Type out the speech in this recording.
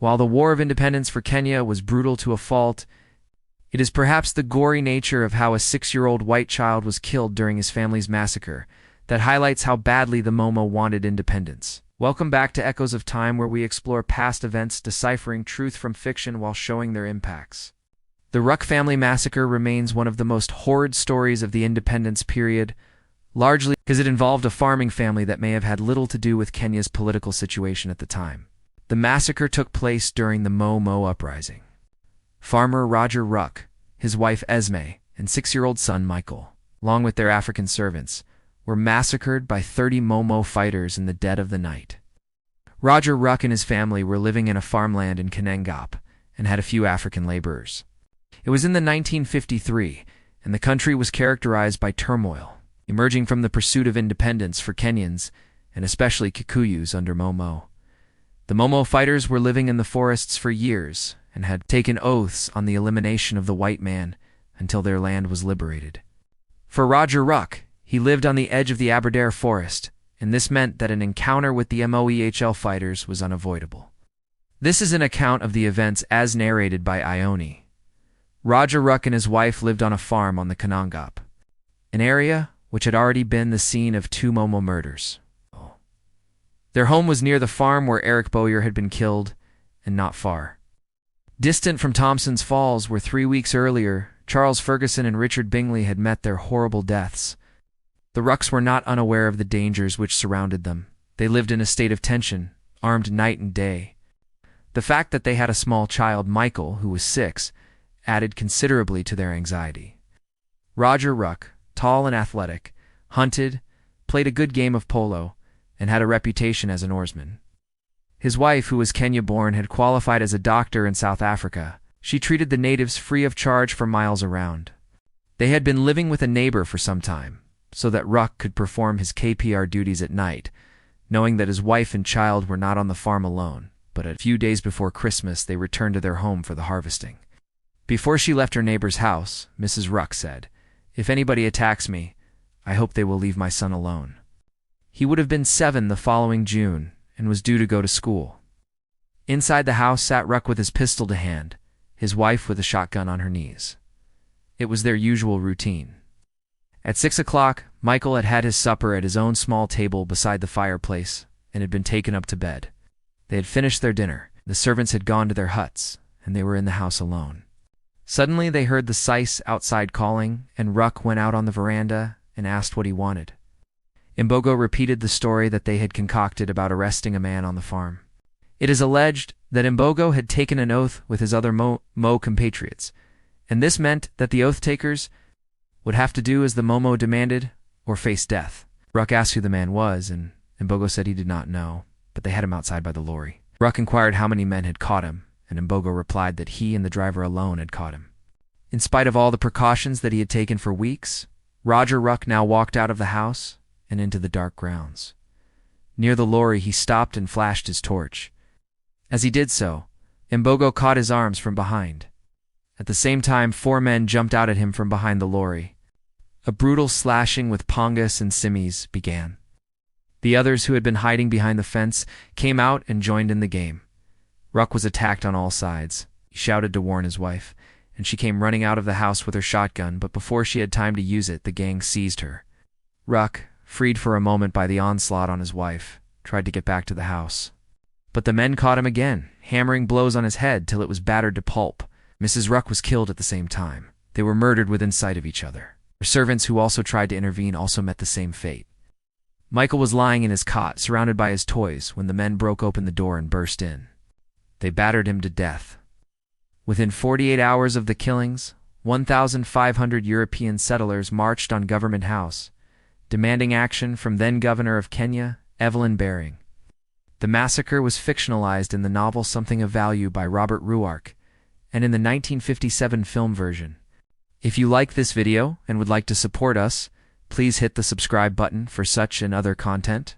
While the War of Independence for Kenya was brutal to a fault, it is perhaps the gory nature of how a 6-year-old white child was killed during his family's massacre that highlights how badly the Momo wanted independence. Welcome back to Echoes of Time, where we explore past events, deciphering truth from fiction while showing their impacts. The Ruck family massacre remains one of the most horrid stories of the independence period, largely because it involved a farming family that may have had little to do with Kenya's political situation at the time. The massacre took place during the Momo uprising. Farmer Roger Ruck, his wife Esme, and 6-year-old son Michael, along with their African servants, were massacred by 30 Momo fighters in the dead of the night. Roger Ruck and his family were living in a farmland in Kinangop and had a few African laborers. It was in the 1953, and the country was characterized by turmoil, emerging from the pursuit of independence for Kenyans, and especially Kikuyus under Momo. The Momo fighters were living in the forests for years and had taken oaths on the elimination of the white man until their land was liberated. For Roger Ruck, he lived on the edge of the Aberdare forest, and this meant that an encounter with the Moehl fighters was unavoidable. This is an account of the events as narrated by Ione. Roger Ruck and his wife lived on a farm on the Kinangop, an area which had already been the scene of 2 Momo murders. Their home was near the farm where Eric Bowyer had been killed, and not far. Distant from Thompson's Falls, where 3 weeks earlier, Charles Ferguson and Richard Bingley had met their horrible deaths. The Rucks were not unaware of the dangers which surrounded them. They lived in a state of tension, armed night and day. The fact that they had a small child, Michael, who was 6, added considerably to their anxiety. Roger Ruck, tall and athletic, hunted, played a good game of polo, and had a reputation as an oarsman. His wife, who was Kenya-born, had qualified as a doctor in South Africa. She treated the natives free of charge for miles around. They had been living with a neighbor for some time, so that Ruck could perform his KPR duties at night, knowing that his wife and child were not on the farm alone, but a few days before Christmas they returned to their home for the harvesting. Before she left her neighbor's house, Mrs. Ruck said, "If anybody attacks me, I hope they will leave my son alone." He would have been 7 the following June and was due to go to school. Inside the house sat Ruck with his pistol to hand, his wife with a shotgun on her knees. It was their usual routine. At 6 o'clock, Michael had had his supper at his own small table beside the fireplace and had been taken up to bed. They had finished their dinner, the servants had gone to their huts, and they were in the house alone. Suddenly they heard the syce outside calling, and Ruck went out on the veranda and asked what he wanted. Mbogo repeated the story that they had concocted about arresting a man on the farm. It is alleged that Mbogo had taken an oath with his other Mo compatriots, and this meant that the oath-takers would have to do as the Momo demanded or face death. Ruck asked who the man was, and Mbogo said he did not know, but they had him outside by the lorry. Ruck inquired how many men had caught him, and Mbogo replied that he and the driver alone had caught him. In spite of all the precautions that he had taken for weeks, Roger Ruck now walked out of the house and into the dark grounds. Near the lorry he stopped and flashed his torch. As he did so, Mbogo caught his arms from behind. At the same time, 4 men jumped out at him from behind the lorry. A brutal slashing with pongas and simis began. The others, who had been hiding behind the fence, came out and joined in the game. Ruck was attacked on all sides. He shouted to warn his wife, and she came running out of the house with her shotgun, but before she had time to use it, the gang seized her. Ruck, freed for a moment by the onslaught on his wife, tried to get back to the house. But the men caught him again, hammering blows on his head till it was battered to pulp. Mrs. Ruck was killed at the same time. They were murdered within sight of each other. Her servants, who also tried to intervene, also met the same fate. Michael was lying in his cot, surrounded by his toys, when the men broke open the door and burst in. They battered him to death. Within 48 hours of the killings, 1,500 European settlers marched on Government House, demanding action from then-Governor of Kenya, Evelyn Baring. The massacre was fictionalized in the novel Something of Value by Robert Ruck, and in the 1957 film version. If you like this video and would like to support us, please hit the subscribe button for such and other content.